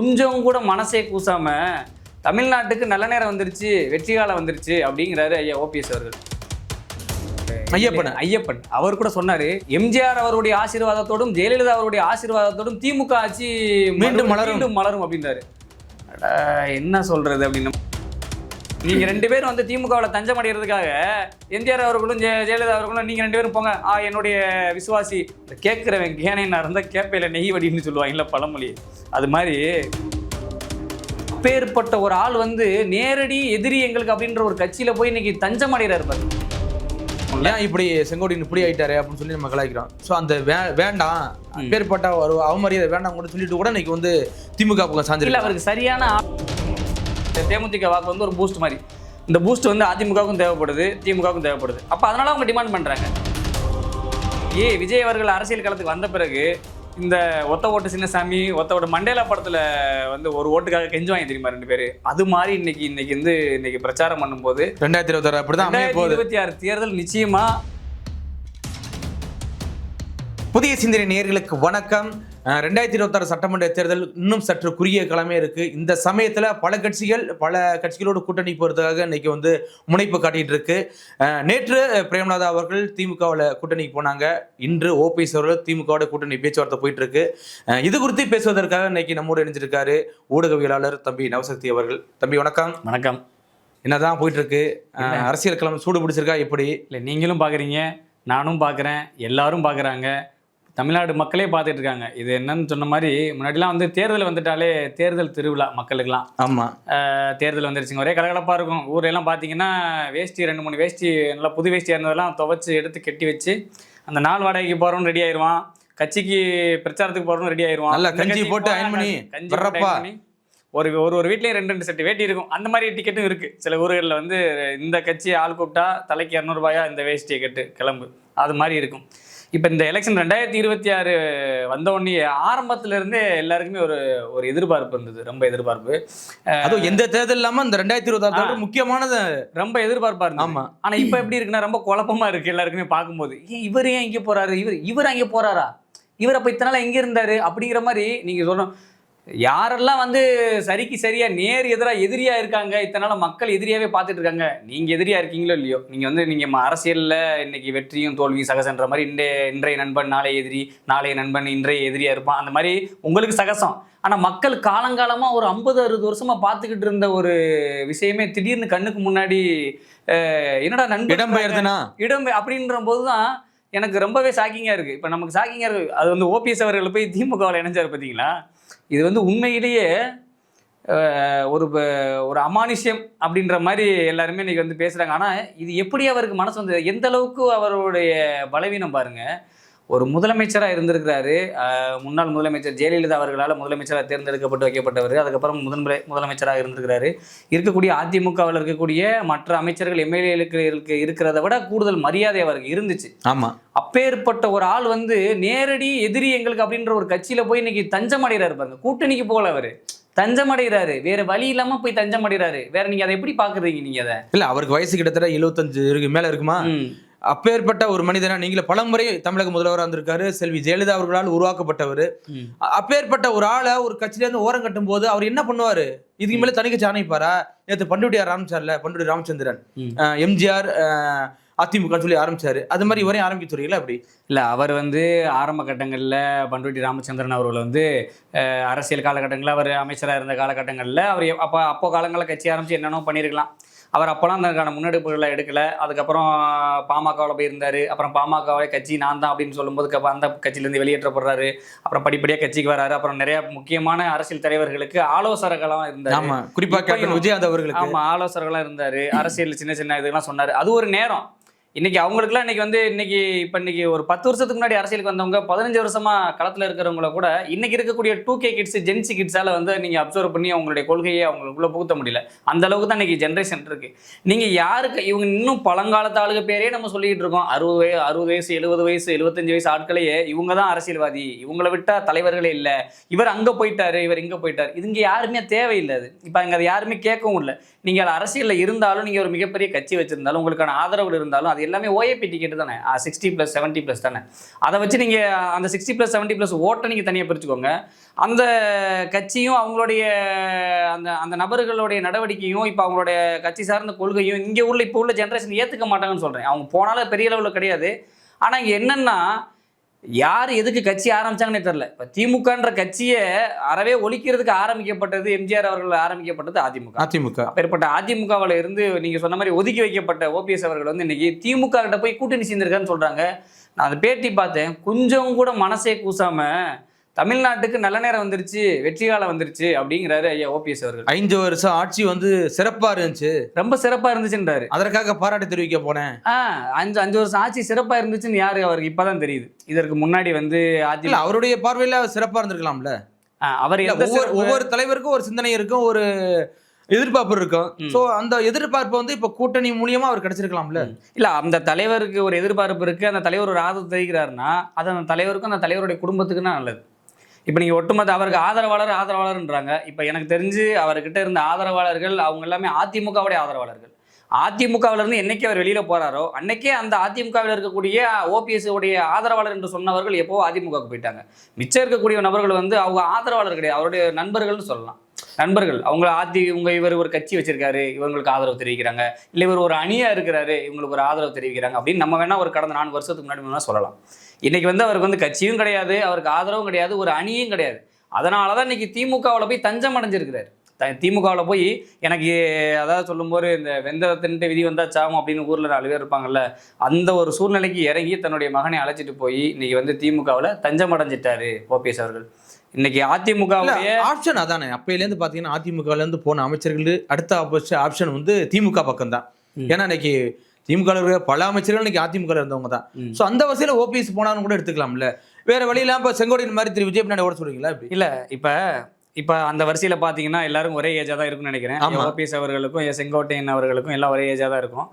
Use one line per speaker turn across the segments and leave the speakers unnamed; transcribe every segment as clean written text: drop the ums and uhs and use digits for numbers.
கொஞ்சம் கூட மனசே கூசாம தமிழ்நாட்டுக்கு நல்ல நேரம் வந்துருச்சு, வெற்றி காலம் வந்துருச்சு அப்படிங்கிறாரு ஐயா ஓபிஎஸ் அவர்கள். ஐயப்பன் அவர் கூட சொன்னாரு, எம்ஜிஆர் அவருடைய ஆசீர்வாதத்தோடும் ஜெயலலிதா அவருடைய ஆசீர்வாதத்தோடும் திமுக ஆட்சி மீண்டும் மலரும் அப்படின்றாரு. என்ன சொல்றது அப்படின்னு. நீங்க ரெண்டு பேரும் வந்து திமுகவில் தஞ்சம் அடைகிறதுக்காக எம்ஜிஆர் அவர்களும் ஜெயலலிதா அவர்களும் நீங்க ரெண்டு பேரும் போங்க, என்னுடைய விசுவாசி கேட்கிறவன் கேனைனா இருந்தா கேப்பையில நெய் வடின்னு சொல்லுவாங்கல்ல பழமொழி, அது மாதிரி அப்பேற்பட்ட ஒரு ஆள் வந்து நேரடி எதிரி எங்களுக்கு அப்படின்ற ஒரு கட்சியில போய் இன்னைக்கு தஞ்சம் அடைகிறாரு.
ஏன் இப்படி செங்கோட்டையன் இப்படி ஆயிட்டாரு அப்படின்னு சொல்லி நம்ம கலாய்க்கிறோம். ஸோ அந்த வேண்டாம் அப்பேற்பட்ட ஒரு அவமரியாதை வேண்டாம் கூட சொல்லிட்டு கூட இன்னைக்கு வந்து திமுக பக்கம் சாஞ்சிருக்கு.
அவருக்கு சரியான தேமுதிக வாக்கு வந்து ஒரு பூஸ்ட் மாதிரி, இந்த பூஸ்ட் வந்து அதிமுகவுக்கும் தேவைப்படுது, திமுகவுக்கும் தேவைப்படுது. அப்போ அதனால அவங்க டிமாண்ட் பண்றாங்க. விஜய் அவர்கள் அரசியல் களத்துக்கு வந்த பிறகு இந்த ஒத்த ஓட்டு சின்னசாமி, ஒத்த ஓட்டு மண்டேலா படத்துல வந்து ஒரு ஓட்டுக்காக கெஞ்சுவாங்க தெரியுமா ரெண்டு பேரு, அது மாதிரி இன்னைக்கு பிரச்சாரம் பண்ணும்போது
2026 அப்படிதான்
2026 தேர்தல் நிச்சயமா.
புதிய சிந்தனை நேயர்களுக்கு வணக்கம். 2026 சட்டமன்ற தேர்தல் இன்னும் சற்று குறுகிய காலமே இருக்கு. இந்த சமயத்துல பல கட்சிகளோடு கூட்டணி போறதுக்காக இன்னைக்கு வந்து முனைப்பு காட்டிட்டு இருக்கு. நேற்று பிரேமநாதா அவர்கள் திமுகவில் கூட்டணிக்கு போனாங்க. இன்று ஓபிஎஸ் அவர்கள் திமுகவோட கூட்டணி பேச்சுவார்த்தை போயிட்டு இருக்கு. இது குறித்து பேசுவதற்காக இன்னைக்கு நம்மோடு இணைஞ்சிருக்காரு ஊடகவியலாளர் தம்பி நவசக்தி அவர்கள். தம்பி வணக்கம்.
வணக்கம்.
என்னதான் போயிட்டு இருக்கு அரசியல் களம், சூடு பிடிச்சிருக்கா எப்படி?
இல்லை, நீங்களும் பாக்குறீங்க, நானும் பார்க்குறேன், எல்லாரும் பார்க்குறாங்க, தமிழ்நாடு மக்களே பார்த்துட்டு இருக்காங்க. இது என்னன்னு சொன்ன மாதிரி முன்னாடிலாம் வந்து தேர்தல் வந்துட்டாலே தேர்தல் திருவிழா மக்களுக்கெல்லாம்.
ஆமாம்,
தேர்தல் வந்துருச்சுங்க, ஒரே கலகலப்பாக இருக்கும். ஊரெல்லாம் பார்த்தீங்கன்னா வேஷ்டி 2-3 வேஷ்டி நல்லா புது வேஷ்டியாக இருந்ததெல்லாம் துவைச்சி எடுத்து கட்டி வச்சு அந்த நாள் வாடகைக்கு போகிறவன் ரெடி ஆயிடுவான், கட்சிக்கு பிரச்சாரத்துக்கு போகிறவன் ரெடி ஆயிடுவான்,
நல்லா கஞ்சி போட்டு அயன் பண்ணி
ஒரு வீட்லேயே 2 செட்டு வேட்டி இருக்கும். அந்த மாதிரி டிக்கெட்டும் இருக்குது. சில ஊர்களில் வந்து இந்த கட்சி ஆள் கூப்பிட்டா தலைக்கு 200 ரூபாயா இந்த வேஷ்டியை கட்டு கிளம்பு, அது மாதிரி இருக்கும். இப்போ இந்த எலெக்ஷன் 2026 வந்த உடனே ஆரம்பத்துல இருந்தே எல்லாருக்குமே ஒரு எதிர்பார்ப்பு இருந்தது, ரொம்ப எதிர்பார்ப்பு.
அதுவும் எந்த தேர்தல் இல்லாம இந்த 2026 முக்கியமானது ரொம்ப
எதிர்பார்ப்பா இருந்தது.
ஆமா.
ஆனா இப்ப எப்படி இருக்குன்னா ரொம்ப குழப்பமா இருக்கு எல்லாருக்குமே பார்க்கும்போது. இவர் ஏன் இங்கே போறாரு, இவர் அங்கே போறாரா, இவர் அப்ப இத்தனை நாள் எங்க இருந்தாரு அப்படிங்கிற மாதிரி நீங்க சொல்லணும். யாரெல்லாம் வந்து சரிக்கு சரியா நேர் எதிரியா இருக்காங்க, இத்தனை நாள் மக்கள் எதிரியாவே பார்த்துட்டு இருக்காங்க. நீங்க எதிரியா இருக்கீங்களோ இல்லையோ, நீங்க அரசியல்ல இன்னைக்கு வெற்றியும் தோல்வியும் சகசன்ற மாதிரி இன்றைய நண்பன் நாளைய எதிரி, நாளைய நண்பன் இன்றைய எதிரியா இருப்பான், அந்த மாதிரி உங்களுக்கு சகசம். ஆனா மக்கள் காலங்காலமா ஒரு 50-60 வருஷமா பார்த்துக்கிட்டு இருந்த ஒரு விஷயமே திடீர்னு கண்ணுக்கு முன்னாடி என்னடா நண்பன் இடம் அப்படின்ற போதுதான் எனக்கு ரொம்பவே ஷாக்கிங்கா இருக்கு. இப்ப நமக்கு ஷாக்கிங்கா இருக்கு. அது வந்து ஓபிஎஸ் அவர்கள் போய் திமுகவில் இணைஞ்சாரு பார்த்தீங்களா, இது வந்து உண்மையிலேயே ஒரு அமானுஷ்யம் அப்படின்ற மாதிரி எல்லாருமே இன்னைக்கு வந்து பேசுறாங்க. ஆனா இது எப்படி அவருக்கு மனசு வந்து, எந்த அளவுக்கு அவருடைய பலவீனம் பாருங்க. ஒரு முதலமைச்சராக இருந்திருக்கிறாரு, முன்னாள் முதலமைச்சர் ஜெயலலிதா அவர்களால் முதலமைச்சராக தேர்ந்தெடுக்கப்பட்டு வைக்கப்பட்டவர். அதுக்கப்புறம் முதலமைச்சராக இருந்திருக்கிறாரு. இருக்கக்கூடிய அதிமுகவில் இருக்கக்கூடிய மற்ற அமைச்சர்கள் எம்எல்ஏகளுக்கு இருக்கிறத விட கூடுதல் மரியாதை அவருக்கு இருந்துச்சு.
ஆமா.
அப்பேற்பட்ட ஒரு ஆள் வந்து நேரடி எதிரி எங்களுக்கு அப்படின்ற ஒரு கட்சியில போய் இன்னைக்கு தஞ்சம் அடைகிறாரு பாருங்க. கூட்டணிக்கு போகல, அவரு தஞ்சம் அடைகிறாரு, வேற வழி இல்லாம போய் தஞ்சம் அடைகிறாரு. வேற நீங்க அதை எப்படி பாக்குறீங்க? நீங்க அதை
இல்ல, அவருக்கு வயசு கிட்டத்தட்ட 75 மேல இருக்குமா? அப்பேற்பட்ட ஒரு மனிதனா நீங்கள பலமுறை தமிழக முதல்வராக இருந்திருக்காரு. செல்வி ஜெயலலிதா அவர்களால் உருவாக்கப்பட்டவர். அப்பேற்பட்ட ஒரு ஆளை ஒரு கட்சியில இருந்து ஓரம் கட்டும் போது அவர் என்ன பண்ணுவாரு? இதுக்கு மேல தனி கட்சி ஆணைப்பாரா? நேற்று பண்டுட்டி ராமச்சந்திரன் எம்ஜிஆர் அதிமுக சொல்லி ஆரம்பிச்சாரு, அது மாதிரி இவரையும் ஆரம்பிக்க சொல்றீங்களா? அப்படி
இல்லை, அவர் வந்து ஆரம்ப கட்டங்களில் பண்டுட்டி ராமச்சந்திரன் அவர்கள் வந்து அரசியல் காலகட்டங்களில் அவர் அமைச்சராக இருந்த காலகட்டங்களில் அவர் அப்போ காலங்களில் கட்சி ஆரம்பித்து என்னென்னோ பண்ணியிருக்கலாம். அவர் அப்போலாம் அதற்கான முன்னெடுப்புகளை எடுக்கலை. அதுக்கப்புறம் பாமகவில் போயிருந்தார். அப்புறம் பாமகவை கட்சி நான் தான் அப்படின்னு சொல்லும்போது அந்த கட்சியிலேருந்து வெளியேற்றப்படுறாரு. அப்புறம் படிப்படியாக கட்சிக்கு வராரு. அப்புறம் நிறைய முக்கியமான அரசியல் தலைவர்களுக்கு ஆலோசகர்களாக இருந்தார்.
ஆமாம், குறிப்பாக கேப்டன் விஜயகாந்த் அவர்களுக்கு
ஆமாம் ஆலோசகர்களாக இருந்தார். அரசியல் சின்ன சின்ன இதெல்லாம் சொன்னார். அது ஒரு நேரம். இன்னைக்கு அவங்களுக்குலாம் இன்னைக்கு ஒரு 10 வருஷத்துக்கு முன்னாடி அரசியலுக்கு வந்தவங்க 15 வருஷமா களத்தில் இருக்கிறவங்கள கூட இன்னைக்கு இருக்கக்கூடிய 2K கிட்ஸ் ஜென்சி கிட்ஸால வந்து நீங்க அப்சர்வ் பண்ணி அவங்களுடைய கொள்கையை அவங்களுக்குள்ள புகுத்த முடியல. அந்த அளவுக்கு தான் இன்னைக்கு ஜென்ரேஷன் இருக்கு. நீங்க யாருக்கு இவங்க இன்னும் பழங்காலத்து ஆளுக பேரே நம்ம சொல்லிட்டு இருக்கோம். 60 வயசு 70 வயசு 75 வயசு ஆட்களையே இவங்க தான் அரசியல்வாதி, இவங்களை விட்டா தலைவர்களே இல்லை, இவர் அங்க போயிட்டாரு, இவர் இங்க போயிட்டாரு, இது இங்க யாருமே தேவையில்லை. அது இப்ப அங்க அதை யாருமே கேட்கவும் இல்லை. நீங்கள் அரசியலில் இருந்தாலும் நீங்கள் ஒரு மிகப்பெரிய கட்சி வச்சிருந்தாலும் உங்களுக்கான ஆதரவு இருந்தாலும் அது எல்லாமே ஓஏபி டிக்கெட் தானே, 60+, 70+ தானே. அதை வச்சு நீங்கள் அந்த 60+, 70+ ஓட்டை நீங்கள் தனியாக பிரிச்சுக்கோங்க. அந்த கட்சியும் அவங்களுடைய அந்த அந்த நபர்களுடைய நடவடிக்கையும் இப்போ அவங்களுடைய கட்சி சார்ந்த கொள்கையும் இங்கே இப்போ உள்ள ஜென்ரேஷன் ஏற்றுக்க மாட்டாங்கன்னு சொல்கிறேன். அவங்க போனாலும் பெரிய லெவலில் கிடையாது. ஆனால் இங்கே என்னென்னா யார் எதுக்கு கட்சி ஆரம்பிச்சாங்கன்னே தெரியல. இப்போ திமுகன்ற கட்சியை அறவே ஒழிக்கிறதுக்கு ஆரம்பிக்கப்பட்டது எம்ஜிஆர் அவர்கள் ஆரம்பிக்கப்பட்டது அதிமுக. அப்பேற்பட்ட அதிமுகவில் இருந்து நீங்கள் சொன்ன மாதிரி ஒதுக்கி வைக்கப்பட்ட ஓபிஎஸ் அவர்கள் வந்து இன்னைக்கு திமுக கிட்ட போய் கூட்டணி சேர்ந்திருக்கான்னு சொல்கிறாங்க. நான் அந்த பேட்டி பார்த்தேன், கொஞ்சம் கூட மனசே கூசாம தமிழ்நாட்டுக்கு நல்ல நேரம் வந்துருச்சு, வெற்றி காலம் வந்துருச்சு அப்படிங்கிறாரு ஐயா ஓபிஎஸ் அவர்கள்.
5 வருஷம் ஆட்சி வந்து சிறப்பா இருந்துச்சு,
ரொம்ப சிறப்பா இருந்துச்சுன்றாரு.
அதற்காக பாராட்டு தெரிவிக்க போனேன்.
5 வருஷம் ஆட்சி சிறப்பா இருந்துச்சுன்னு யாரு அவருக்கு இப்பதான் தெரியுது. இதற்கு முன்னாடி வந்து
அவருடைய பார்வையில சிறப்பா இருந்திருக்கலாம்ல.
அவர்
ஒவ்வொரு தலைவருக்கும் ஒரு சிந்தனை இருக்கும், ஒரு எதிர்பார்ப்பு இருக்கும். சோ அந்த எதிர்பார்ப்பு வந்து இப்ப கூட்டணி மூலியமா அவர் கிடைச்சிருக்கலாம்ல.
இல்ல, அந்த தலைவருக்கு ஒரு எதிர்பார்ப்பு இருக்கு, அந்த தலைவர் ஒரு ஆதரவு தெரிவிக்கிறாருன்னா அது அந்த தலைவருக்கும் அந்த தலைவருடைய குடும்பத்துக்குன்னா நல்லது. இப்போ நீங்கள் ஒட்டுமொத்த அவருக்கு ஆதரவாளர்ன்றாங்க. இப்போ எனக்கு தெரிஞ்சு அவர்கிட்ட இருந்த ஆதரவாளர்கள் அவங்க எல்லாமே அதிமுகவுடைய ஆதரவாளர்கள். அதிமுகவிலிருந்து என்னைக்கு அவர் வெளியில் போகிறாரோ அன்னைக்கே அந்த அதிமுகவில் இருக்கக்கூடிய ஓபிஎஸ் உடைய ஆதரவாளர் என்று சொன்னவர்கள் எப்போ அதிமுகவுக்கு போயிட்டாங்க. மிச்சம் இருக்கக்கூடிய நபர்கள் வந்து அவங்க ஆதரவாளர் கிடையாது, அவருடைய நண்பர்கள்னு சொல்லலாம். நண்பர்கள் அவங்க இவர் ஒரு கட்சி வச்சிருக்காரு, இவங்களுக்கு ஆதரவு தெரிவிக்கிறாங்க, இல்லை இவர் ஒரு அணியாக இருக்கிறாரு, இவங்களுக்கு ஒரு ஆதரவு தெரிவிக்கிறாங்க அப்படின்னு நம்ம வேணா ஒரு கடந்த 4 வருஷத்துக்கு முன்னாடி வேணா சொல்லலாம். இன்னைக்கு வந்து அவருக்கு வந்து கட்சியும் கிடையாது, அவருக்கு ஆதரவும் கிடையாது, ஒரு அணியும் கிடையாது. அதனால தான் இன்னைக்கு திமுகவில் போய் தஞ்சம் அடைஞ்சிருக்கிறாரு. திமுகவில் போய் எனக்கு அதாவது சொல்லும்போது இந்த வெந்தத்தின்ட்டு விதி வந்தா சாவும் அப்படின்னு ஊரில் 4 பேர் இருப்பாங்கல்ல, அந்த ஒரு சூழ்நிலைக்கு இறங்கி தன்னுடைய மகனை அழைச்சிட்டு போய் இன்னைக்கு வந்து திமுகவில் தஞ்சம் அடைஞ்சிட்டாரு ஓபிஎஸ் அவர்கள். இன்னைக்கு அதிமுக
ஆப்ஷன் அதானே. அப்பையிலேருந்து பார்த்தீங்கன்னா அதிமுகலேருந்து போன அமைச்சர்கள் அடுத்த ஆப்ஷன் வந்து திமுக பக்கம் தான். ஏன்னா இன்னைக்கு திமுக பல அமைச்சர்கள் இன்னைக்கு அதிமுக இருந்தவங்க தான். ஸோ அந்த வரிசையில் ஓபிஎஸ் போனாலும் கூட எடுத்துக்கலாம்ல. வேற வழியெல்லாம் இப்போ செங்கோட்டையன் மாதிரி திரு விஜய் பின்னாடி ஓட சொல்றீங்களா?
இல்லை, இப்போ அந்த வரிசையில் பார்த்தீங்கன்னா எல்லாரும் ஒரே ஏஜாக தான் இருக்குன்னு நினைக்கிறேன். ஓபிஎஸ் அவர்களுக்கும் செங்கோட்டையன் அவர்களுக்கும் எல்லாம் ஒரே ஏஜாக தான் இருக்கும்.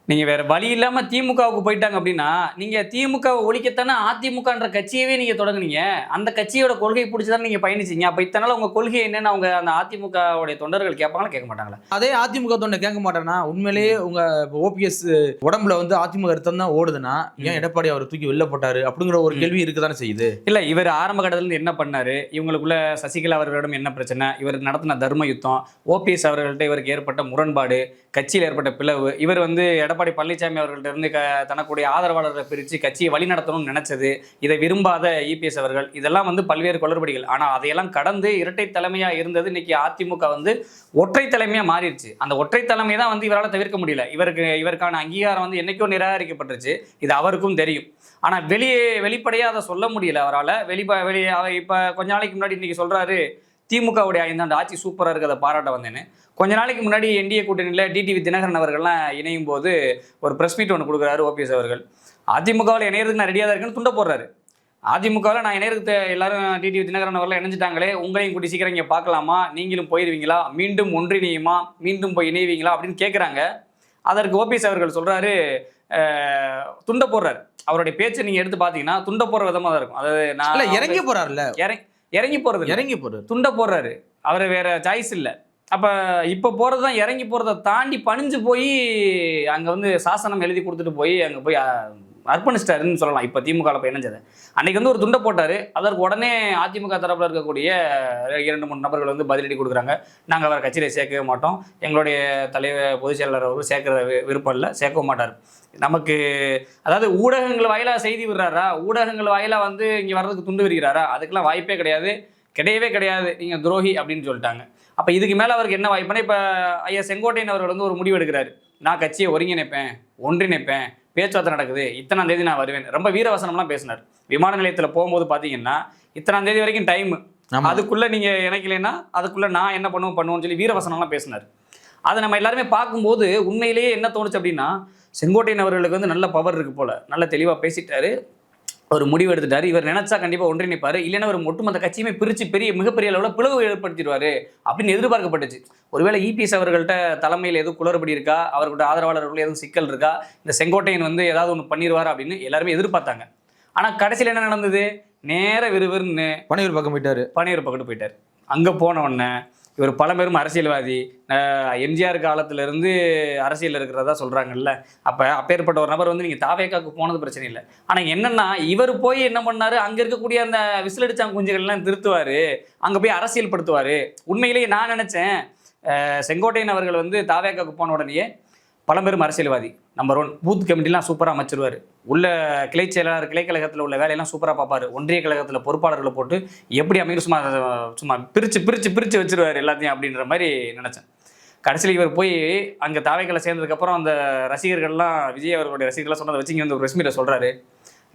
நீங்கள் வேறு வழி இல்லாமல் திமுகவுக்கு போயிட்டாங்க அப்படின்னா நீங்கள் திமுகவை ஒழிக்கத்தானே அதிமுகன்ற கட்சியவே நீங்கள் தொடங்குனீங்க. அந்த கட்சியோட கொள்கையை பிடிச்சி தானே நீங்கள் பயணிச்சிங்க. அப்போ இத்தனால உங்கள் கொள்கை என்னென்னு அவங்க அந்த அதிமுகவுடைய தொண்டர்கள் கேட்பாங்களா, கேட்க மாட்டாங்களா?
அதே அதிமுக தொண்டை கேட்க மாட்டேன்னா உண்மையிலேயே உங்கள் ஓபிஎஸ் உடம்புல வந்து அதிமுக ரத்தம் தான் ஓடுதுன்னா ஏன் எடப்பாடி அவர் தூக்கி வெளில போட்டாரு அப்படிங்கிற ஒரு கேள்வி இருக்கு தானே செய்யுது.
இல்லை, இவர் ஆரம்ப கட்டத்திலேருந்து என்ன பண்ணாரு, இவங்களுக்குள்ள சசிகலா அவர்களிடம் என்ன பிரச்சனை, இவர் நடத்தின தர்ம யுத்தம், ஓபிஎஸ் அவர்கள்ட்ட இவருக்கு ஏற்பட்ட முரண்பாடு, கட்சியில் ஏற்பட்ட பிளவு, இவர் வந்து எடப்பாடி பழனிசாமி அவர்கள்ட்ட இருந்து தனக்குடைய ஆதரவாளர்களை பிரித்து கட்சியை வழி நடத்தணும்னு நினைச்சது, இதை விரும்பாத இபிஎஸ் அவர்கள், இதெல்லாம் வந்து பல்வேறு குளறுபடிகள். ஆனால் அதையெல்லாம் கடந்து இரட்டை தலைமையாக இருந்தது இன்னைக்கு அதிமுக வந்து ஒற்றை தலைமையாக மாறிடுச்சு. அந்த ஒற்றை தலைமை தான் வந்து இவரால் தவிர்க்க முடியல. இவருக்கான அங்கீகாரம் வந்து என்னைக்கோ நிராகரிக்கப்பட்டுருச்சு, இது அவருக்கும் தெரியும். ஆனால் வெளிப்படையாக அதை சொல்ல முடியல அவரால். இப்போ கொஞ்ச நாளைக்கு முன்னாடி இன்னைக்கு சொல்கிறாரு திமுகவுடைய 5 ஆண்டு ஆட்சி சூப்பராக இருக்குது, அதை பாராட்ட வந்தேன்னு. கொஞ்ச நாளைக்கு முன்னாடி என்டிஏ கூட்டணியில் டிடிவி தினகரன் அவர்கள்லாம் இணையும் போது ஒரு ப்ரெஸ் மீட் ஒன்று கொடுக்குறாரு ஓபிஎஸ் அவர்கள். அதிமுகவில் இணையறதுக்கு நான் ரெடியாக தான் இருக்குன்னு துண்ட போடுறாரு. அதிமுகவில் நான் இணையறதுக்கு எல்லாரும் டிடிவி தினகரன் அவர்கள் இணைஞ்சிட்டாங்களே, உங்களையும் கூட்டி சீக்கிரம் இங்கே பார்க்கலாமா, நீங்களும் போயிடுவீங்களா, மீண்டும் ஒன்றிணையுமா, மீண்டும் போய் இணைவீங்களா அப்படின்னு கேட்குறாங்க. அதற்கு ஓபிஎஸ் அவர்கள் சொல்கிறாரு, துண்ட போடுறாரு. அவருடைய பேச்சு நீங்கள் எடுத்து பார்த்தீங்கன்னா துண்ட போடுற விதமாக தான் இருக்கும். அதாவது நான்
இறங்கி போகிறாருல்ல,
இறங்கி போடுறாரு, துண்ட போடுறாரு. அவர் வேற சாய்ஸ் இல்லை. அப்போ இப்போ போகிறது தான் இறங்கி போகிறத தாண்டி பணிஞ்சு போய் அங்கே வந்து சாசனம் எழுதி கொடுத்துட்டு போய் அங்கே போய் அர்ப்பணிச்சிட்டாருன்னு சொல்லலாம். இப்போ திமுகவில் போய் இணைஞ்சது அன்றைக்கி வந்து ஒரு துண்டை போட்டார். அதற்கு உடனே அதிமுக தரப்பில் இருக்கக்கூடிய 2-3 நபர்கள் வந்து பதிலடி கொடுக்குறாங்க. நாங்கள் அவரை கட்சியில் சேர்க்கவே மாட்டோம், எங்களுடைய தலைவர் பொதுச் செயலாளர் அவர்கள் சேர்க்குற விருப்பம் இல்லை, சேர்க்கவும் மாட்டார். நமக்கு அதாவது ஊடகங்கள் வாயிலாக செய்தி விடுறாரா, ஊடகங்கள் வாயிலாக வந்து இங்கே வர்றதுக்கு துண்டு விரிகிறாரா, அதுக்கெல்லாம் வாய்ப்பே கிடையாது, கிடையவே கிடையாது, நீங்கள் துரோகி அப்படின்னு சொல்லிட்டாங்க. அப்போ இதுக்கு மேலே அவருக்கு என்ன வாய்ப்புனா, இப்போ ஐயா செங்கோட்டையன் அவர்கள் வந்து ஒரு முடிவு எடுக்கிறாரு. நான் கட்சியை ஒருங்கிணைப்பேன், ஒன்றிணைப்பேன், பேச்சுவார்த்தை நடக்குது, இத்தனாம் தேதி நான் வருவேன், ரொம்ப வீரவசனம்லாம் பேசினார். விமான நிலையத்தில் போகும்போது பார்த்தீங்கன்னா இத்தனாம் தேதி வரைக்கும் டைமு, அதுக்குள்ளே நீங்கள் இணைக்கலைன்னா அதுக்குள்ளே நான் என்ன பண்ணுவோன்னு சொல்லி வீரவசனம்லாம் பேசினார். அதை நம்ம எல்லாருமே பார்க்கும்போது உண்மையிலேயே என்ன தோணுச்சு அப்படின்னா, செங்கோட்டையன் அவர்களுக்கு வந்து நல்ல பவர் இருக்குது போல், நல்ல தெளிவாக பேசிட்டாரு, ஒரு முடிவு எடுத்துட்டாரு. இவர் நினைச்சா கண்டிப்பாக ஒன்றிணைப்பார், இல்லைன்னா ஒரு ஒட்டுமொத்த கட்சியுமே பிரித்து மிகப்பெரிய அளவில் பிளவு ஏற்படுத்திடுவார் அப்படின்னு எதிர்பார்க்கப்பட்டுச்சு. ஒருவேளை இபிஎஸ் அவர்கள்ட்ட தலைமையில் எதுவும் குளறுபடி இருக்கா, அவர்களோட ஆதரவாளர்கள் எதுவும் சிக்கல் இருக்கா, இந்த செங்கோட்டையன் வந்து ஏதாவது ஒன்று பண்ணிடுவார் அப்படின்னு எல்லாருமே எதிர்பார்த்தாங்க. ஆனால் கடைசியில் என்ன நடந்தது, நேர விறுவிறுன்னு பனையூர் பக்கத்து போயிட்டார். அங்கே போன உடனே இவர் பழம்பெரும் அரசியல்வாதி, எம்ஜிஆர் காலத்திலிருந்து அரசியல் இருக்கிறதா சொல்கிறாங்கல்ல. அப்பேற்பட்ட ஒரு நபர் வந்து நீங்கள் தாவேக்காவுக்கு போனது பிரச்சனை இல்லை. ஆனால் என்னென்னா இவர் போய் என்ன பண்ணார், அங்கே இருக்கக்கூடிய அந்த விசிலடிச்சாங்க குஞ்சுகள்லாம் திருத்துவார், அங்கே போய் அரசியல் படுத்துவார். உண்மையிலேயே நான் நினச்சேன் செங்கோட்டையன் அவர்கள் வந்து தாவேக்காவுக்கு போன உடனேயே பழம்பெரும் அரசியல்வாதி, நம்பர் 1, பூத் கமிட்டிலாம் சூப்பராக அமைச்சிருவார், உள்ள கிளை செயலாளர் கிளைக்கழகத்தில் உள்ள வேலையெல்லாம் சூப்பராக பார்ப்பார், ஒன்றிய கழகத்தில் பொறுப்பாளர்களை போட்டு எப்படி அமையும் சும்மா பிரித்து வச்சிருவார் எல்லாத்தையும் அப்படின்ற மாதிரி நினச்சேன். கடைசியில் இவர் போய் அங்கே தாவேக்கால சேர்ந்ததுக்கப்புறம் அந்த ரசிகர்கள்லாம், விஜய் அவர்களுடைய ரசிகர்கள்லாம் சொன்னதை வச்சு இங்கே வந்து ஒரு பிரஸ் மீட்டை சொல்கிறாரு,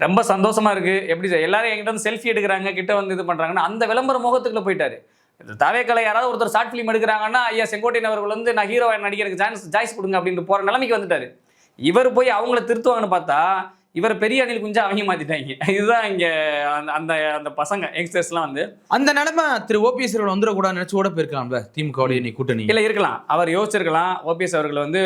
ரொம்ப சந்தோஷமாக இருக்குது, எப்படி எல்லாரும் என்கிட்ட வந்து செல்ஃபி எடுக்கிறாங்க, கிட்ட வந்து இது பண்ணுறாங்கன்னா அந்த விளம்பர முகத்துக்குள்ளே போயிட்டார். தாவேக்கால யாராவது ஒருத்தர் ஷார்ட் ஃபிலிம் எடுக்கிறாங்கன்னா, ஐயா செங்கோட்டையன் அவர்கள் வந்து நான் ஹீரோ நடிக்கிறதுக்கு சாய்ஸ் கொடுங்க அப்படின்ட்டு போகிற நிலைமைக்கு வந்துட்டாரு. இவர் போய் அவங்கள திருத்துவாங்கன்னு பார்த்தா இவர் பெரிய அணில் குஞ்சா அவங்க மாத்திட்டாங்க. இதுதான் இங்க அந்த அந்த பசங்க யங்ஸ்டர்ஸ்லாம் வந்து அந்த
நிலைமை திரு ஓபிஎஸ் அவர்கள் வந்துடக்கூடாது நினைச்சு கூட போயிருக்கலாம்ல திமுக கூட்டணி.
இல்ல இருக்கலாம், அவர் யோசிச்சிருக்கலாம். ஓபிஎஸ் அவர்கள் வந்து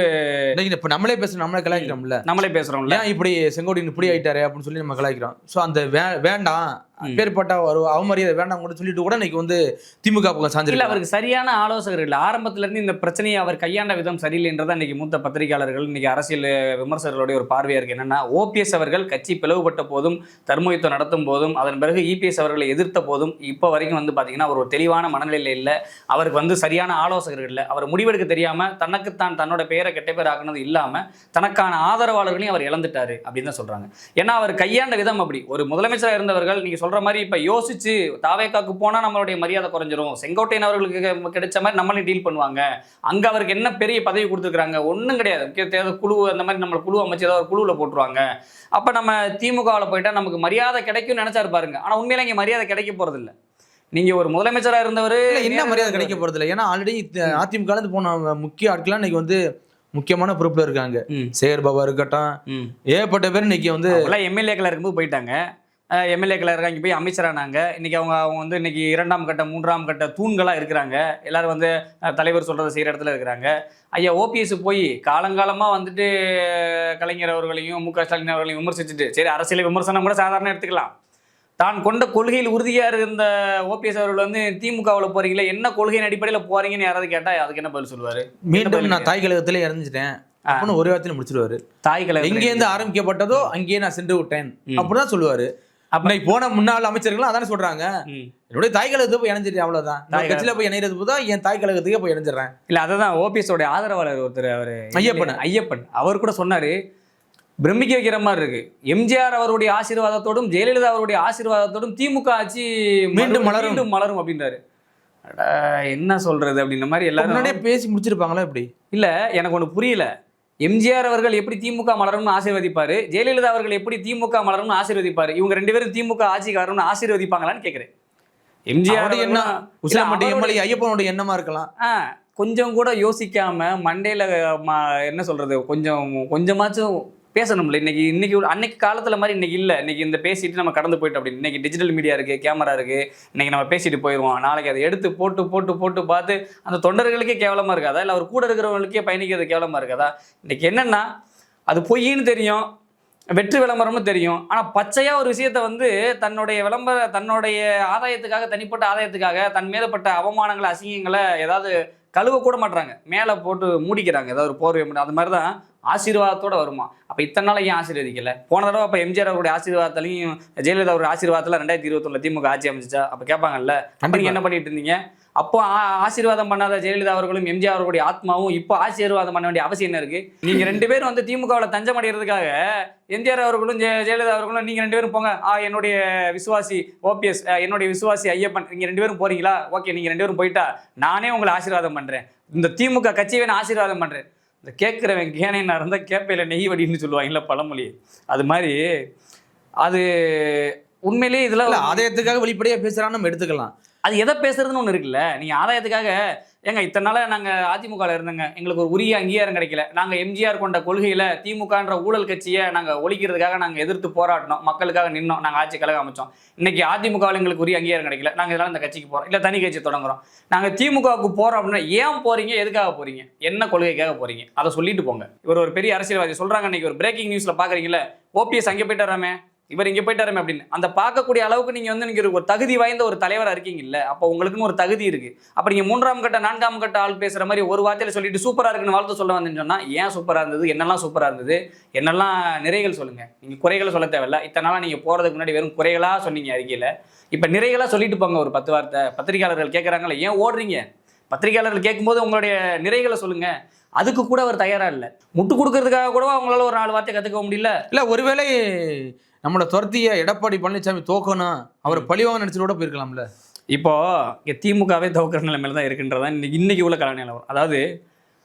இப்ப நம்மளே பேசுறோம், நம்மளே கலாய்க்கிறோம்ல,
நம்மளே பேசுறோம்ல,
ஏன் இப்படி செங்கோட்டையன் இப்படி ஆயிட்டாரு அப்படின்னு சொல்லி நம்ம கலாய்க்கிறோம். ஸோ அந்த வேண்டாம் பேர்பட்ட ஒரு அவமரியாதை வேண்டாம் கூட சொல்லிட்டு கூட இன்னைக்கு வந்து திமுக பக்கம் சார்ந்து
இல்ல, அவருக்கு சரியான ஆலோசகர்கள் இல்லை. ஆரம்பத்துல இருந்து இந்த பிரச்சனையை அவர் கையாண்ட விதம் சரியில்லைன்றதான் இன்னைக்கு மூத்த பத்திரிகையாளர்கள், இன்னைக்கு அரசியல் விமர்சகர்களுடைய ஒரு பார்வையா இருக்கு. என்னன்னா, ஓபிஎஸ் அவர்கள் கட்சி பிளவுபட்ட போதும், தர்மயுத்தம் நடத்தும் போதும், அதன் பிறகு இபிஎஸ் அவர்களை எதிர்த்த போதும், இப்போ வரைக்கும் வந்து பாத்தீங்கன்னா அவர் ஒரு தெளிவான மனநிலையில இல்லை. அவருக்கு வந்து சரியான ஆலோசகர்கள் இல்லை. அவர் முடிவெடுக்க தெரியாம தனக்குத்தான் தன்னோட பெயரை கெட்ட பேர் ஆக்குனது இல்லாம தனக்கான ஆதரவாளர்களையும் அவர் இழந்துட்டாரு அப்படின்னு தான் சொல்றாங்க. ஏன்னா அவர் கையாண்ட விதம் அப்படி. ஒரு முதலமைச்சராக இருந்தவர்கள் நீங்க சொல்ற மாதிரி இப்ப யோசிச்சு தாவேக்காக்கு போனா நம்மளுடைய மரியாதை குறைஞ்சிரும், செங்கோட்டையன் அவர்களுக்கு கிடைச்ச மாதிரி நம்மளே டீல் பண்ணுவாங்க, அங்க அவருக்கு என்ன பெரிய பதவி கொடுத்துருக்காங்க, ஒன்றும் கிடையாது, முக்கிய குழு அந்த மாதிரி நம்ம குழு அமைச்சு ஏதாவது ஒரு குழுவில் போட்டுருவாங்க, அப்ப நம்ம திமுகவில் போயிட்டா நமக்கு மரியாதை கிடைக்கும்னு நினைச்சாரு பாருங்க. ஆனா உண்மையில இங்க மரியாதை கிடைக்க போறது இல்லை. நீங்க ஒரு முதலமைச்சரா இருந்தவர்
என்ன மரியாதை கிடைக்க போறது இல்லை. ஏன்னா ஆல்ரெடி அதிமுக போன முக்கிய ஆட்கள்லாம் இன்னைக்கு வந்து முக்கியமான பொறுப்புல இருக்காங்க. சேகர் பாபா இருக்கட்டும், ஏகப்பட்ட பேர் இன்னைக்கு வந்து
எம்எல்ஏக்களா இருக்கும்போது போயிட்டாங்க. எம்எல்ஏக்களா இருக்காங்க, போய் அமைச்சரானாங்க. இன்னைக்கு அவங்க வந்து இன்னைக்கு 2ஆம் கட்ட 3ஆம் கட்ட தூண்களா இருக்கிறாங்க. எல்லாரும் வந்து தலைவர் சொல்றதை செய்யற இடத்துல இருக்கிறாங்க. ஐயா ஓபிஎஸ் போய் காலங்காலமா வந்துட்டு கலைஞர் அவர்களையும் முக ஸ்டாலின் அவர்களையும் விமர்சிச்சுட்டு, சரி அரசியல் விமர்சனம் கூட சாதாரண எடுத்துக்கலாம், தான் கொண்ட கொள்கையில் உறுதியா இருந்த ஓபிஎஸ் அவர்கள் வந்து திமுகவில் போறீங்களா, என்ன கொள்கையின் அடிப்படையில் போறீங்கன்னு யாராவது கேட்டா அதுக்கு என்ன பதில் சொல்லுவாரு?
மீண்டும் நான் தாய் கழகத்திலே இறந்துட்டேன் அப்படின்னு ஒரு வார்த்தையில முடிச்சிருவாரு.
தாய் கழகம்
எங்கே இருந்து ஆரம்பிக்கப்பட்டதோ அங்கேயே நான் சென்று விட்டேன் அப்படிதான் சொல்லுவாரு. அப்படி போன முன்னாள் அமைச்சர்களும் அதானே சொல்றாங்க, என்னுடைய தாய் கழகத்துக்கு போய் இணைஞ்சிட்டேன், அவ்வளவுதான், கட்சியில போய் இணைறது போதும் என் தாய் கழகத்துக்கே போய் இணைஞ்சிடறேன்.
இல்ல அதுதான் ஓபிஎஸ் உடைய ஆதரவாளர் ஒருத்தர், அவரு ஐயப்பன் அவர் கூட சொன்னாரு, பிரமிக்க வைக்கிற மாதிரி இருக்கு, எம்ஜிஆர் அவருடைய ஆசீர்வாதத்தோடும் ஜெயலலிதா அவருடைய ஆசீர்வாதத்தோடும் திமுக ஆட்சி மீண்டும் மலரும் அப்படின்றாரு. என்ன சொல்றது அப்படின்ற மாதிரி எல்லாரும்
பேசி முடிச்சிருப்பாங்களா இப்படி?
இல்ல எனக்கு ஒண்ணு புரியல. எம்ஜிஆர் அவர்கள் எப்படி திமுக மலரும்னு ஆசீர்வதிப்பாரு, ஜெயலலிதா அவர்கள் எப்படி திமுக மலரும்னு ஆசீர்வதிப்பாரு, இவங்க 2 பேரும் திமுக ஆட்சிக்கு வரணும்னு ஆசீர்வதிப்பாங்களான்னு கேட்கிறேன். எம்ஜிஆர் என்ன
ஐயப்பனுடைய எண்ணமா இருக்கலாம்,
கொஞ்சம் கூட யோசிக்காம மண்டையில என்ன சொல்றது, கொஞ்சமாச்சும் பேசணும்ல. இன்னைக்கு அன்னைக்கு காலத்துல மாதிரி இன்னைக்கு இல்லை. இன்னைக்கு இந்த பேசிட்டு நம்ம கடந்து போயிட்டோம் அப்படின்னு. இன்னைக்கு டிஜிட்டல் மீடியா இருக்கு, கேமரா இருக்கு, இன்னைக்கு நம்ம பேசிட்டு போயிடுவோம், நாளைக்கு அதை எடுத்து போட்டு பார்த்து அந்த தொண்டர்களுக்கே கேவலமா இருக்காதா, இல்லை அவர் கூட இருக்கிறவங்களுக்கே பயணிக்கிறது கேவலமா இருக்காதா? இன்னைக்கு என்னன்னா அது பொய்ன்னு தெரியும், வெற்றி விளம்பரம்னு தெரியும், ஆனால் பச்சையாக ஒரு விஷயத்த வந்து தன்னுடைய ஆதாயத்துக்காக, தனிப்பட்ட ஆதாயத்துக்காக, தன் மீதப்பட்ட அவமானங்களை அசிங்கங்களை ஏதாவது கழுவ கூட மாட்டுறாங்க, மேலே போட்டு மூடிக்கிறாங்க, ஏதாவது ஒரு போர்வை. அது மாதிரி தான் ஆசீர்வாதத்தோட வருமா? அப்போ இத்தனை நாள் ஏன் ஆசீர்வதிக்கல? போன தடவை அப்போ எம்ஜிஆர் அவருடைய ஆசீர்வாதத்திலையும் ஜெயலலிதா அவருடைய ஆசீர்வாதத்தில் 2021 திமுக ஆட்சி அமைச்சிச்சா? அப்போ கேட்பாங்கல்ல, அப்படி என்ன பண்ணிட்டு இருந்தீங்க? அப்போ ஆசீர்வாதம் பண்ணாத ஜெயலலிதா அவர்களும் எம்ஜிஆர் அவர்களுடைய ஆத்மாவும் இப்போ ஆசீர்வாதம் பண்ண வேண்டிய அவசியம் என்ன இருக்கு? நீங்க 2 பேரும் வந்து திமுகவில் தஞ்சம் அடைகிறதுக்காக எம்ஜிஆர் அவர்களும் ஜெயலலிதா அவர்களும் நீங்க 2 பேரும் போங்க, என்னுடைய விசுவாசி ஓபிஎஸ், என்னுடைய விசுவாசி ஐயப்பன், நீங்க 2 பேரும் போறீங்களா? ஓகே, நீங்க 2 பேரும் போயிட்டா நானே உங்களை ஆசீர்வாதம் பண்றேன், இந்த திமுக கட்சியை நான் ஆசீர்வாதம் பண்றேன். இந்த கேட்குறவன் கேனைனா இருந்தால் கேப்பையில் நெய் வடின்னு சொல்லுவாங்கல்ல பழமொழி, அது மாதிரி. அது உண்மையிலேயே இதெல்லாம்
ஆதாயத்துக்காக வெளிப்படையாக பேசுகிறான்னு நம்ம எடுத்துக்கலாம்.
அது எதை பேசுறதுன்னு ஒன்று இருக்குல்ல. நீங்கள் ஆதாயத்துக்காக ஏங்க இத்தனை நாளாக நாங்கள் அதிமுகவில் இருந்தோங்க, எங்களுக்கு ஒரு உரிய அங்கீகாரம் கிடைக்கல, நாங்கள் எம்ஜிஆர் கொண்ட கொள்கையில் திமுகன்ற ஊழல் கட்சியை நாங்கள் ஒழிக்கிறதுக்காக நாங்கள் எதிர்த்து போராடினோம், மக்களுக்காக நின்னோம், நாங்கள் ஆட்சி கழகம் அமைச்சோம். இன்னைக்கு அதிமுகவில் எங்களுக்கு உரிய அங்கீகாரம் கிடைக்கல, நாங்கள் இதெல்லாம் இந்த கட்சிக்கு போகிறோம், இல்லை தனி கட்சி தொடங்குறோம். நாங்கள் திமுகவுக்கு போகிறோம் அப்படின்னா ஏன் போகிறீங்க, எதுக்காக போகிறீங்க, என்ன கொள்கைக்காக போகிறீங்க, அதை சொல்லிட்டு போங்க. இவர் ஒரு பெரிய அரசியல்வாதி சொல்கிறாங்க. இன்னைக்கு ஒரு பிரேக்கிங் நியூஸில் பார்க்குறீங்களே, ஓபிஎஸ் அங்கே போயிட்டாராமே, இவர் இங்க போயிட்டாருமே அப்படின்னு அந்த பார்க்கக்கூடிய அளவுக்கு நீங்க வந்து நீங்க ஒரு தகுதி வாய்ந்த ஒரு தலைவரா இருக்கீங்க இல்ல, அப்போ உங்களுக்குன்னு ஒரு தகுதி இருக்கு. அப்ப நீங்க 3ஆம் கட்ட 4ஆம் கட்ட ஆள் பேசுற மாதிரி ஒரு வார்த்தையில சொல்லிட்டு சூப்பரா இருக்குன்னு வாழ்த்து சொல்ல வந்தேன்னு சொன்னா ஏன் சூப்பரா இருந்தது, என்னெல்லாம் சூப்பரா இருந்தது, என்னெல்லாம் நிறைகள் சொல்லுங்க. நீங்க குறைகளை சொல்ல தேவையில்ல. இத்தனை நாளா நீங்க போறதுக்கு முன்னாடி வெறும் குறைகளா சொன்னீங்க அறிக்கையில, இப்ப நிறைகளா சொல்லிட்டு போங்க. ஒரு 10 வார்த்தை பத்திரிகையாளர்கள் கேட்கறாங்களே ஏன் ஓடுறீங்க, பத்திரிகையாளர்கள் கேட்கும்போது உங்களுடைய நிறைகளை சொல்லுங்க. அதுக்கு கூட அவர் தயாரா இல்ல. முட்டு கொடுக்கறதுக்காக கூட அவங்களால ஒரு 4 வார்த்தை கத்துக்க முடியல.
இல்ல ஒருவேளை நம்மளோட துரத்திய எடப்பாடி பழனிசாமி தோக்கணும் அவரை பழிவாங்க நினைச்சிட்டு கூட போயிருக்கலாம்ல.
இப்போ திமுகவே தோக்கிற நிலைமையில தான் இருக்குன்றதான் இன்னைக்கு உள்ள கால நிலவரம். அதாவது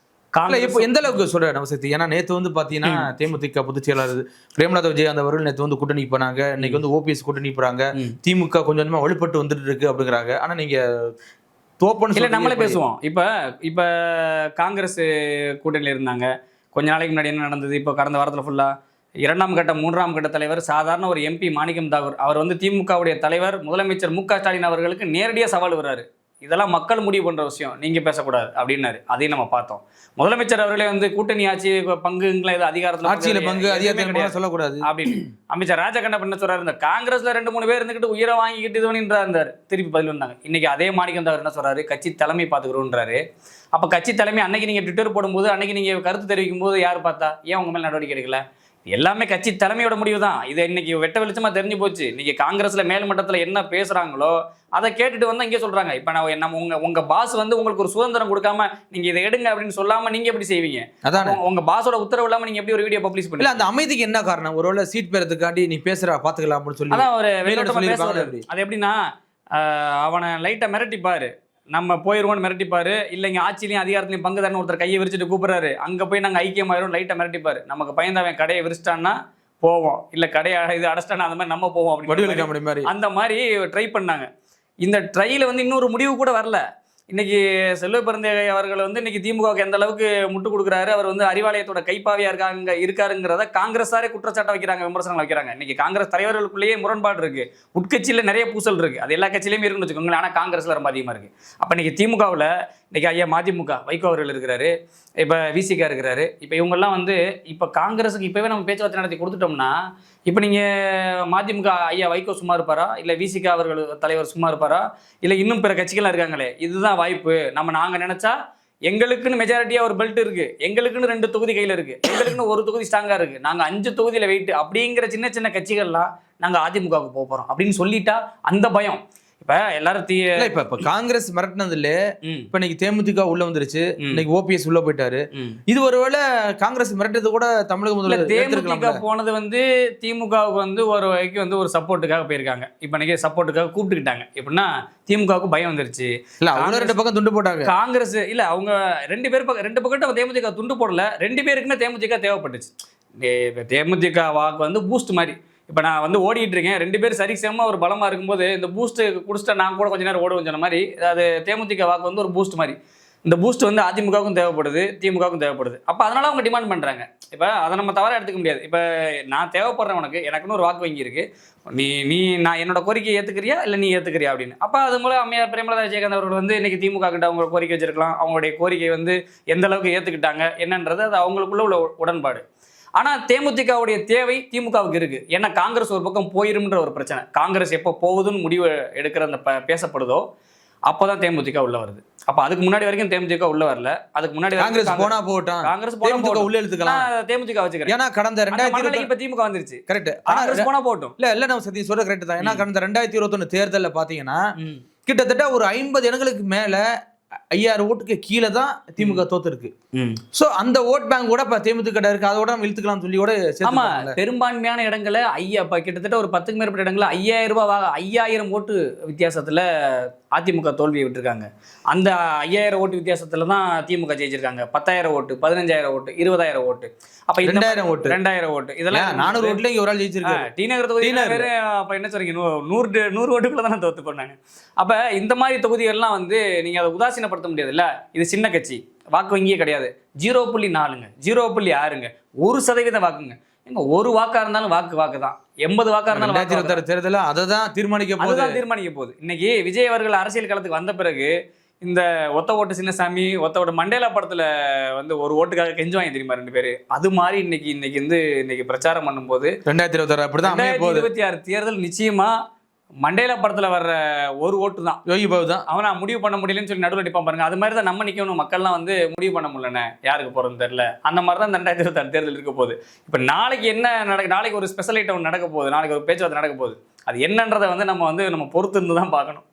இப்போ எந்த அளவுக்கு சொல்ற நவசக்தி, ஏன்னா நேத்து வந்து பாத்தீங்கன்னா தேமுதிக பொதுச் செயலாளர் பிரேமலதா விஜயகாந்த் அவர்கள் நேத்து வந்து கூட்டணி போனாங்க, இன்னைக்கு வந்து ஓபிஎஸ் கூட்டணி போறாங்க, திமுக கொஞ்சம் கொஞ்சமா வலுப்பட்டு வந்துட்டு இருக்கு அப்படிங்கிறாங்க. ஆனா நீங்க தோப்பன்னு
இல்ல நம்மளே பேசுவோம். இப்ப காங்கிரஸ் கூட்டணியில இருந்தாங்க. கொஞ்ச நாளைக்கு முன்னாடி என்ன நடந்தது, இப்போ கடந்த வாரத்துல ஃபுல்லா 2ஆம் கட்ட 3ஆம் கட்ட தலைவர் சாதாரண ஒரு எம்பி மாணிக்கம் தாகூர் அவர் வந்து திமுகவுடைய தலைவர் முதலமைச்சர் மு க ஸ்டாலின் அவர்களுக்கு நேரடியாக சவால் வர்றாரு. இதெல்லாம் மக்கள் முடிவு பண்ற விஷயம், நீங்க பேசக்கூடாது அப்படின்னாரு. அதையும் நம்ம பார்த்தோம். முதலமைச்சர் அவர்களே வந்து கூட்டணி ஆட்சி பங்குங்களை அதிகாரத்தில்
ஆட்சியில பங்கு அதிகாரத்தில் சொல்லக்கூடாது
அப்படின்னு அமைச்சர் ராஜகண்ணப்பன் என்ன சொல்றாரு, இந்த காங்கிரஸ்ல 2-3 பேர் இருந்துகிட்டு உயிரை வாங்கிக்கிட்டு இது பண்ணின்றாரு. திருப்பி பதில் வந்தாங்க. இன்னைக்கு அதே மாணிக்கம் தாகூர் என்ன சொல்றாரு, கட்சி தலைமை பார்த்துக்கிறோன்றாரு. அப்ப கட்சி தலைமை அன்னைக்கு நீங்க ட்விட்டர் போடும்போது, அன்னைக்கு நீங்க கருத்து தெரிவிக்கும் போது யார் பார்த்தா, ஏன் உங்க மேல நடவடிக்கை எடுக்கல? எல்லாமே கட்சி தலைமையோட முடிவு தான். இது இன்னைக்கு வெட்ட வெளிச்சமா தெரிஞ்சு போச்சு. நீங்க காங்கிரஸ்ல மேல்மட்டத்துல என்ன பேசுறாங்களோ அதை கேட்டுட்டு வந்து இங்கே சொல்றாங்க. இப்ப நான் உங்க பாஸ் வந்து உங்களுக்கு ஒரு சுதந்திரம் கொடுக்காம நீங்க இதை எடுங்க அப்படின்னு சொல்லாம நீங்க எப்படி செய்வீங்க? அதான் உங்க பாஸோட உத்தரவு இல்லாம நீங்க எப்படி ஒரு வீடியோ பப்ளிஷ் பண்ணல? அந்த
அமைதிக்கு என்ன காரணம்? ஒருவேளை சீட் பெறதுக்காண்டி நீ பேசுற பாத்துக்கலாம் அப்படின்னு சொல்லி
அதான் ஒரு அது எப்படின்னா அவனை லைட்டா மிரட்டிப்பாரு, நம்ம போயிருவோம்னு மிரட்டிப்பாரு. இல்லைங்க ஆட்சியிலையும் அதிகாரத்திலையும் பங்கு தரணும் ஒருத்தர் கையை விரிச்சிட்டு கூப்பிடுறாரு, அங்கே போய் நாங்கள் ஐக்கியமாயிரும் லைட்டாக மிரட்டிப்பாரு. நமக்கு பயந்தவன் கடையை விரிச்சிட்டான்னா போவோம், இல்லை கடையை இது அடைச்சிட்டானா அந்த மாதிரி நம்ம போவோம் அப்படின்னு அந்த மாதிரி ட்ரை பண்ணாங்க. இந்த ட்ரையில் வந்து இன்னொரு முடிவு கூட வரல. இன்னைக்கு செல்வ பெருந்தகை அவர்கள் வந்து இன்னைக்கு திமுகவுக்கு எந்த அளவுக்கு முட்டு கொடுக்குறாரு, அவர் வந்து அறிவாலயத்தோட கைப்பாவியா இருக்காருங்கிறத காங்கிரஸாரே குற்றச்சாட்டை வைக்கிறாங்க, விமர்சனங்கள் வைக்கிறாங்க. இன்னைக்கு காங்கிரஸ் தலைவர்களுக்குள்ளேயே முரண்பாடு இருக்கு, உட்கட்சியில நிறைய பூசல் இருக்கு. அது எல்லா கட்சியிலுமே இருக்குன்னு வச்சுக்கோங்களேன். ஆனால் காங்கிரஸ்ல ரொம்ப அதிகமா இருக்கு. அப்ப இன்னைக்கு திமுகவில் இன்னைக்கு ஐயா மதிமுக வைகோ அவர்கள் இருக்கிறாரு, இப்போ விசிகா இருக்கிறாரு. இப்போ இவங்கெல்லாம் வந்து இப்போ காங்கிரஸுக்கு இப்போவே நம்ம பேச்சுவார்த்தை நடத்தி கொடுத்துட்டோம்னா, இப்போ நீங்கள் மதிமுக ஐயா வைகோ சும்மா இருப்பாரா, இல்லை விசிகா அவர்கள் தலைவர் சும்மா இருப்பாரா, இல்லை இன்னும் பிற கட்சிகள்லாம் இருக்காங்களே, இதுதான் வாய்ப்பு. நாங்கள் நினச்சா எங்களுக்குன்னு மெஜாரிட்டியாக ஒரு பெல்ட் இருக்குது, எங்களுக்குன்னு 2 தொகுதி கையில் இருக்குது, எங்களுக்குன்னு 1 தொகுதி ஸ்ட்ராங்காக இருக்குது, நாங்கள் 5 தொகுதியில் வெயிட்டு அப்படிங்கிற சின்ன சின்ன கட்சிகள்லாம் நாங்கள் அதிமுகவுக்கு போக போகிறோம் அப்படின்னு சொல்லிட்டா அந்த பயம். இப்ப எல்லாரும்
இப்ப காங்கிரஸ் மிரட்டினது இல்ல, இப்ப இன்னைக்கு தேமுதிக உள்ள வந்துருச்சு, இன்னைக்கு ஓபிஎஸ் உள்ள போயிட்டாரு. இது ஒருவேளை காங்கிரஸ் மிரட்டது கூட தமிழக முதல்வர்
தேமுதிக போனது வந்து திமுகவுக்கு வந்து ஒரு வகைக்கு வந்து ஒரு சப்போர்ட்டுக்காக போயிருக்காங்க. இப்ப இன்னைக்கு சப்போர்ட்டுக்காக கூப்பிட்டுக்கிட்டாங்க. எப்படின்னா திமுகவுக்கு பயம் வந்துருச்சு.
இல்ல அவங்க 2 பக்கம் துண்டு போட்டாங்க.
காங்கிரஸ் இல்ல அவங்க 2 பேர் 2 பக்கம் தேமுதிக துண்டு போடல, 2 பேருக்குமே தேமுதிக தேவைப்பட்டுச்சு. தேமுதிக வாக்கு வந்து பூஸ்ட் மாதிரி. இப்போ நான் வந்து ஓடிட்டு இருக்கேன், 2 பேர் சரி சேமா ஒரு பலமாக இருக்கும்போது இந்த பூஸ்ட் குடிச்சிட்டா நான் கூட கொஞ்ச நேரம் ஓடுவேன் சொன்ன மாதிரி, அது தேமுதிக வாக்கு வந்து ஒரு பூஸ்ட் மாதிரி. இந்த பூஸ்ட் வந்து அதிமுகவுக்கும் தேவைப்படுது, திமுகவுக்கும் தேவைப்படுது. அப்போ அதனால அவங்க டிமாண்ட் பண்ணுறாங்க. இப்போ அதை நம்ம தவறாக எடுத்துக்க முடியாது. இப்போ நான் தேவைப்படுறேன், உனக்கு எனக்குன்னு ஒரு வாக்கு வங்கி இருக்கு, நீ நான் என்னோட கோரிக்கையை ஏற்றுக்கிறியா இல்லை நீ ஏற்றுக்கிறியா அப்படின்னு. அப்போ அது மூலம் அம்மையார் பிரேமலதா விஜயகாந்த் அவர்கள் வந்து இன்னைக்கு திமுக கிட்ட அவங்க கோரிக்கை வச்சிருக்கலாம். அவங்களுடைய கோரிக்கை வந்து எந்த அளவுக்கு ஏற்றுக்கிட்டாங்க என்னன்றது அது அவங்களுக்குள்ள உள்ள உடன்பாடு. ஆனால் தேமுதிகவுடைய தேவை திமுகவுக்கு இருக்கு. ஏன்னா காங்கிரஸ் ஒரு பக்கம் போயிரும்ன்ற ஒரு பிரச்சனை. காங்கிரஸ் எப்போ போகுதுன்னு முடிவு எடுக்கிற அந்த பேசப்படுதோ அப்போதான் தேமுதிக உள்ள வருது. அப்ப அதுக்கு முன்னாடி வரைக்கும் தேமுதிக உள்ள வரல. அதுக்கு முன்னாடி
காங்கிரஸ் போனா போகட்டும்,
காங்கிரஸ் போனா
உள்ள எடுத்துக்கலாம்,
தேமுதிக வச்சுக்கிறேன்.
ஏன்னா கடந்த 2020
இப்ப திமுக வந்துருச்சு.
கரெக்ட்,
காங்கிரஸ் போனா போகட்டும்.
இல்ல நம்ம சத்தி சொல்ற கரெக்ட் தான். ஏன்னா கடந்த 2021 தேர்தலில் பாத்தீங்கன்னா கிட்டத்தட்ட ஒரு 50 இடங்களுக்கு மேல 5000 ஓட்டுக்கு கீழே தான் திமுக தோத்துருக்கு. சோ அந்த ஓட் பேங்க் கூட இப்ப தேமுதிக இருக்கு, அதோட நம்ம இழுத்துக்கலாம் சொல்லி கூட.
ஆமா, பெரும்பான்மையான இடங்களை கிட்டத்தட்ட ஒரு 10க்கு மேற்பட்ட இடங்களை 5000 ஓட்டு வித்தியாசத்துல அதிமுக தோல்வியை விட்டுருக்காங்க. அந்த 5000 ஓட்டு வித்தியாசத்துல தான் திமுக ஜெயிச்சிருக்காங்க. 10,000 ஓட்டு, 15,000 ஓட்டு, 20,000 ஓட்டு, அப்ப 2000 ஓட்டு இதெல்லாம்
400 ஓட்டுல இங்க ஒரு ஆள் ஜெயிச்சிருக்காங்க.
டி நகர் தொகுதி வேற. அப்ப என்ன சொல்றீங்க, 100 ஓட்டுக்குள்ள தானே தோத்து போனாங்க. அப்ப இந்த மாதிரி தொகுதிகள்லாம் வந்து நீங்க அதை உதாசீனப்படுத்த முடியாது இல்ல. இது சின்ன கட்சி, வாக்கு வங்கியே கிடையாது. 0.4ங்க, 0.6ங்க, 1% வாக்குங்க. எங்க ஒரு வாக்கா இருந்தாலும் வாக்கு தான். 80 வாக்கா இருந்தாலும்
தேர்தல் அதை தான் தீர்மானிக்க போகுது.
இன்னைக்கு விஜய் அவர்கள் அரசியல் களத்துக்கு வந்த பிறகு இந்த ஒத்த ஓட்டு சின்னசாமி, ஒத்த ஓட்டு மண்டேலா படத்துல வந்து ஒரு ஓட்டுக்காக கெஞ்சுவாங்க தெரியுமா 2 பேரு. அது மாதிரி இன்னைக்கு பிரச்சாரம் பண்ணும்போது
2026 அப்படிதான் அமைய போகுது.
2026 தேர்தல் நிச்சயமா மண்டேலா படத்துல வர்ற ஒரு ஓட்டு தான்.
யோகி பாபு தான்.
அவனா முடிவு பண்ண முடியலன்னு சொல்லி நடுவில் நிற்பான் பாருங்க. அது மாதிரி தான் நம்ம நிற்கணும். மக்கள்லாம் வந்து முடிவு பண்ண முடியலண்ணே யாருக்கு போகிறதுன்னு தெரியல. அந்த மாதிரி தான் 2026 தேர்தல் இருக்க போகுது. இப்போ நாளைக்கு என்ன நாளைக்கு ஒரு ஸ்பெஷல் ஐட்டம் நடக்க போகுது, நாளைக்கு ஒரு பேச்சுவார்த்தை நடக்க போகுது. அது என்னன்றதை வந்து நம்ம பொறுத்து இருந்து தான் பார்க்கணும்.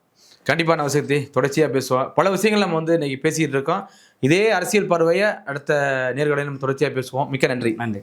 கண்டிப்பாக நவசக்தி தொடர்ச்சியாக பேசுவோம். பல விஷயங்கள் நம்ம வந்து இன்னைக்கு பேசிக்கிட்டு இருக்கோம். இதே அரசியல் பார்வையை அடுத்த நேர்காணலில் நம்ம தொடர்ச்சியாக பேசுவோம். மிக்க நன்றி.
நன்றி.